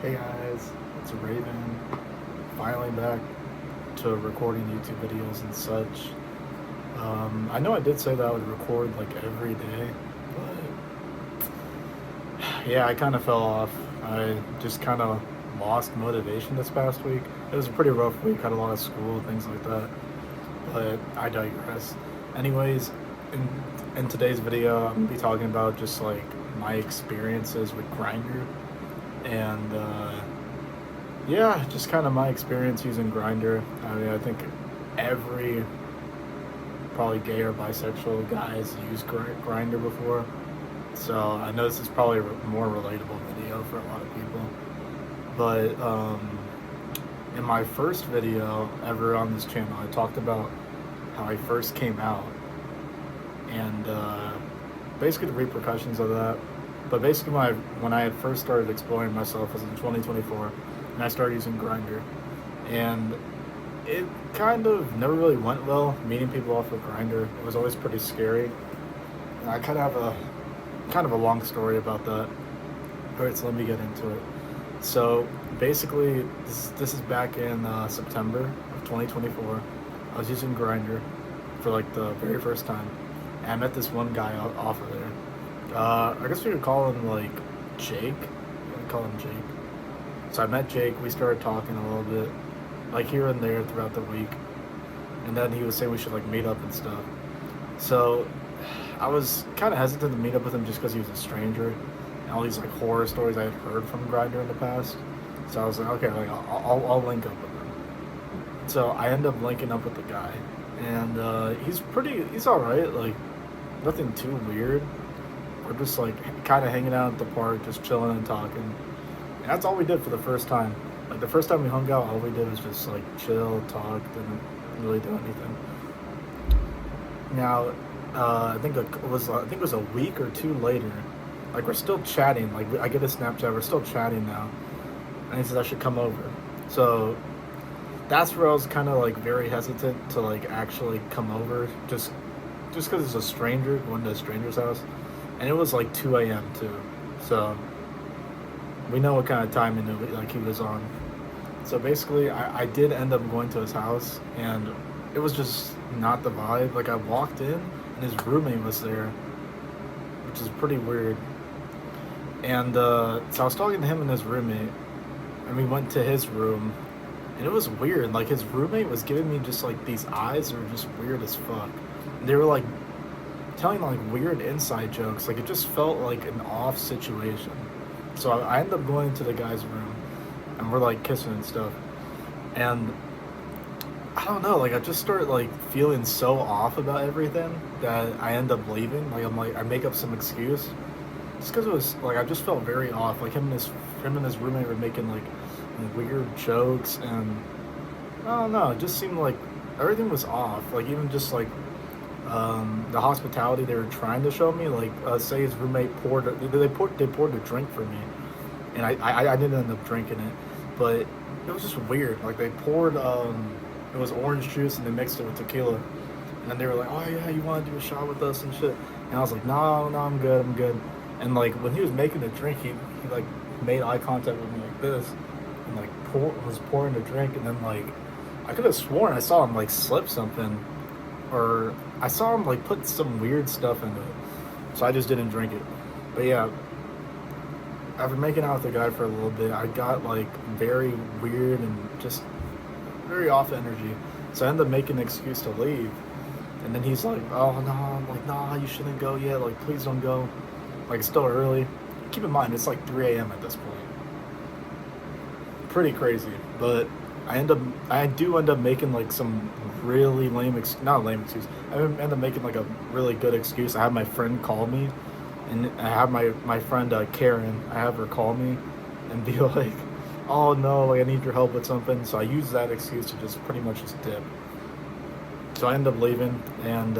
Hey guys, it's Raven. Finally back to recording YouTube videos and such. I know I did say that I would record like every day, but yeah, I kind of fell off. I just kind of lost motivation this past week. It was a pretty rough week, had a lot of school, things like that, but I digress. Anyways, in today's video, I'm gonna be talking about just like my experiences with Grindr and yeah, just kind of my experience using Grindr. I mean, I think every probably gay or bisexual guy has used Grindr before, so I know this is probably a more relatable video for a lot of people. But in my first video ever on this channel, I talked about how I first came out and basically the repercussions of that. But basically, when I had first started exploring myself was in 2024, and I started using Grindr, and it kind of never really went well. Meeting people off of Grindr, it was always pretty scary. And I kind of have a long story about that. All right, so let me get into it. So basically, this is back in September of 2024. I was using Grindr for like the very first time, and I met this one guy off of there. I guess we could call him like Jake. I call him Jake. So I met Jake. We started talking a little bit, like here and there throughout the week, and then he was saying we should like meet up and stuff. So I was kind of hesitant to meet up with him just because he was a stranger, and all these like horror stories I had heard from Grindr in the past. So I was like, okay, like I'll link up with him. So I end up linking up with the guy, and he's all right. Like nothing too weird. We're just like kind of hanging out at the park, just chilling and talking. And that's all we did for the first time. Like the first time we hung out, all we did was just like chill, talk, didn't really do anything. Now, I think it was a week or two later. Like we're still chatting. Like I get a Snapchat, we're still chatting now, and he says I should come over. So that's where I was kind of like very hesitant to like actually come over, just because it's a stranger going to a stranger's house, and it was like 2 a.m. too, so we know what kind of timing like he was on. So basically, I did end up going to his house, and it was just not the vibe. Like I walked in, and his roommate was there, which is pretty weird. And so I was talking to him and his roommate, and we went to his room, and it was weird. Like his roommate was giving me just like these eyes that were just weird as fuck. They were like telling like weird inside jokes. Like it just felt like an off situation. So I ended up going into the guy's room, and we're like kissing and stuff. And I don't know, like I just started like feeling so off about everything that I end up leaving. Like I make up some excuse, just because it was like I just felt very off. Like him and his roommate were making like weird jokes, and I don't know, it just seemed like everything was off. Like even just like the hospitality they were trying to show me, like say his roommate they poured a drink for me, and I didn't end up drinking it, but it was just weird. Like they poured it was orange juice and they mixed it with tequila, and then they were like, oh yeah, you want to do a shot with us and shit, and I was like, no, I'm good. And like when he was making the drink, he like made eye contact with me like this, and like was pouring the drink, and then like I could have sworn I saw him like slip something, or I saw him like put some weird stuff into it, so I just didn't drink it. But yeah, after making out with the guy for a little bit, I got like very weird and just very off energy, so I ended up making an excuse to leave. And then he's like, oh no, I'm like, nah, you shouldn't go yet, like please don't go, like it's still early. Keep in mind it's like 3 a.m. at this point. Pretty crazy. But I do end up making like some really not lame excuse. I end up making like a really good excuse. I have my friend call me, and I have my friend Karen. I have her call me and be like, "Oh no, like I need your help with something." So I use that excuse to just pretty much just dip. So I end up leaving, and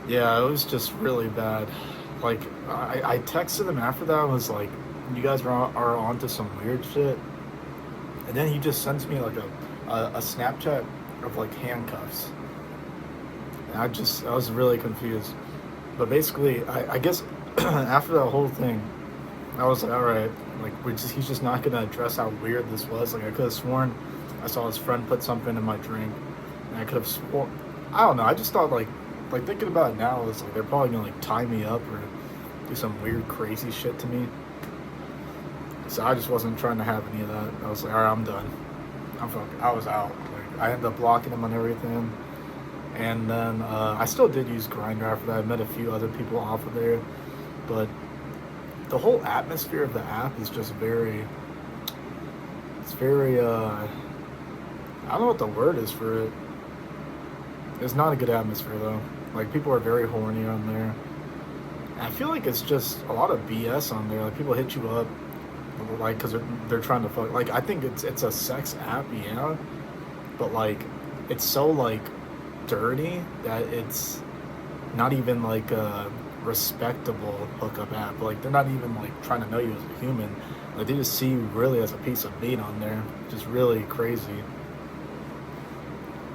yeah, it was just really bad. Like I texted him after that and was like, "You guys are onto some weird shit." And then he just sends me like a Snapchat of like handcuffs. And I was really confused. But basically, I guess after that whole thing, I was like, all right, like he's just not gonna address how weird this was. Like I could have sworn I saw his friend put something in my drink, and I could have sworn. I don't know. I just thought like thinking about it now, it's like they're probably gonna like tie me up or do some weird crazy shit to me. So I just wasn't trying to have any of that. I was like, all right, I'm done. I was out. Like I ended up blocking him on everything, and then I still did use Grindr after that. I met a few other people off of there, but the whole atmosphere of the app is just very. It's very. I don't know what the word is for it. It's not a good atmosphere though. Like people are very horny on there. I feel like it's just a lot of BS on there. Like people hit you up, like because they're trying to fuck. Like I think it's a sex app, yeah, but like it's so like dirty that it's not even like a respectable hookup app. Like they're not even like trying to know you as a human. Like they just see you really as a piece of meat on there. Just really crazy.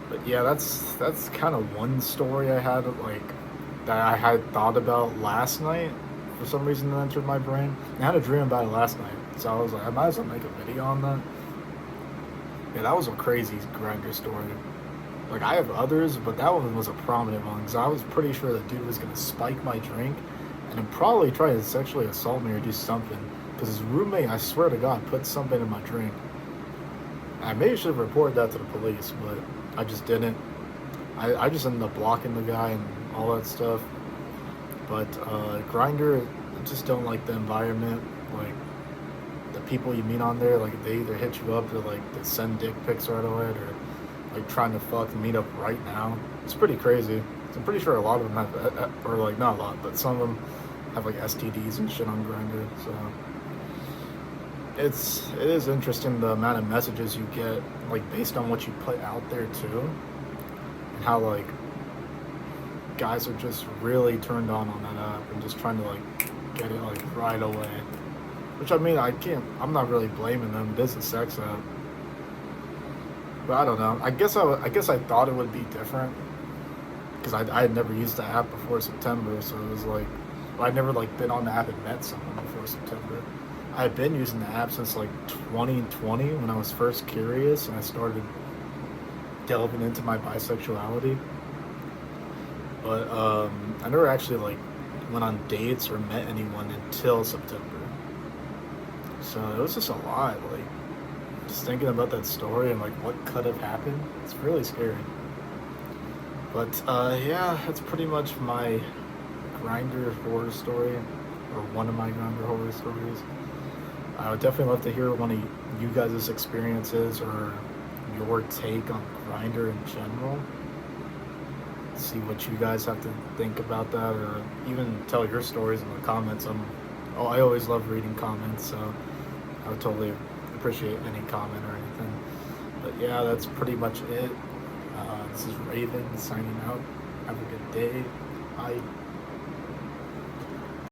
But yeah, that's kind of one story I had like that I had thought about last night. For some reason, it entered my brain. I had a dream about it last night, so I was like, I might as well make a video on that. Yeah, that was a crazy Grindr story. Like I have others, but that one was a prominent one because I was pretty sure the dude was gonna spike my drink and then probably try to sexually assault me or do something. Because his roommate, I swear to God, put something in my drink. I maybe should have reported that to the police, but I just didn't. I just ended up blocking the guy and all that stuff. But Grindr, I just don't like the environment. Like the people you meet on there, like they either hit you up or like they send dick pics right away or like trying to fuck and meet up right now. It's pretty crazy. So I'm pretty sure a lot of them have, or like not a lot, but some of them have like STDs and shit on Grindr. So it is interesting the amount of messages you get, like based on what you put out there too, and how like guys are just really turned on that app and just trying to like get it like right away. Which I mean, I'm not really blaming them. It is a sex app, but I don't know. I guess I thought it would be different because I had never used the app before September, so it was like, well, I'd never like been on the app and met someone before September. I had been using the app since like 2020 when I was first curious and I started delving into my bisexuality. But I never actually like went on dates or met anyone until September. So it was just a lot. Like just thinking about that story and like what could have happened. It's really scary. But yeah, that's pretty much my Grindr horror story, or one of my Grindr horror stories. I would definitely love to hear one of you guys' experiences or your take on Grindr in general. See what you guys have to think about that, or even tell your stories in the comments. I always love reading comments, so I would totally appreciate any comment or anything. But yeah, that's pretty much it. This is Raven signing out. Have a good day. Bye.